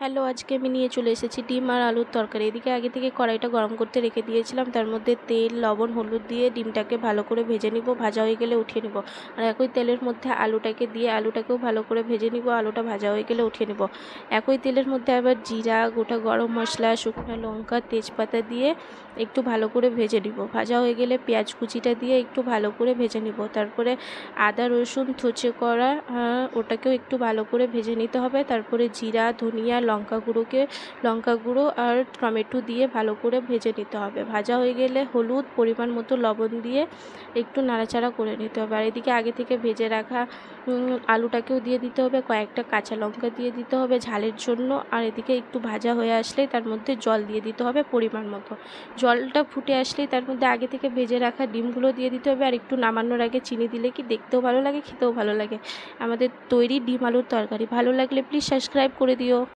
Hello, আজকে আমি নিয়ে চলে এসেছি ডিম আর আলুর তরকারি। এদিকে আগে থেকে কড়াইটা গরম করতে রেখে দিয়েছিলাম, তার মধ্যে তেল, লবণ, হলুদ দিয়ে ডিমটাকে ভালো করে ভেজে নিব। ভাজা হয়ে গেলে উঠিয়ে নিব। আর একই তেলের মধ্যে আলুটাকে দিয়ে আলুটাকেও ভালো করে ভেজে নিব। আলুটা ভাজা হয়ে গেলে উঠিয়ে নিব। একই তেলের মধ্যে আবার জিরা, গোটা গরম মশলা, শুকনো লঙ্কা, তেজপাতা দিয়ে একটু ভালো করে ভেজে নিব। ভাজা হয়ে গেলে পেঁয়াজ কুচিটা দিয়ে একটু ভালো করে ভেজে নিব। তারপরে আদা রসুন থেঁচে করা ওটাকেও একটু ভালো করে ভেজে নিতে হবে। তারপরে জিরা, ধনিয়া, লঙ্কা গুঁড়ো আর টমেটো দিয়ে ভালো করে ভেজে নিতে হবে। ভাজা হয়ে গেলে হলুদ, পরিমাণ মতো লবণ দিয়ে একটু নাড়াচাড়া করে নিতে হবে। আর এদিকে আগে থেকে ভেজে রাখা আলুটাকেও দিয়ে দিতে হবে, কয়েকটা কাঁচা লঙ্কা দিয়ে দিতে হবে ঝালের জন্য। আর এদিকে একটু ভাজা হয়ে আসলেই তার মধ্যে জল দিয়ে দিতে হবে পরিমাণ মতো। জলটা ফুটে আসলেই তার মধ্যে আগে থেকে ভেজে রাখা ডিমগুলো দিয়ে দিতে হবে। আর একটু নামানোর আগে চিনি দিলে কি দেখতেও ভালো লাগে, খেতেও ভালো লাগে। আমাদের তৈরি ডিম আলুর তরকারি ভালো লাগলে প্লিজ সাবস্ক্রাইব করে দিও।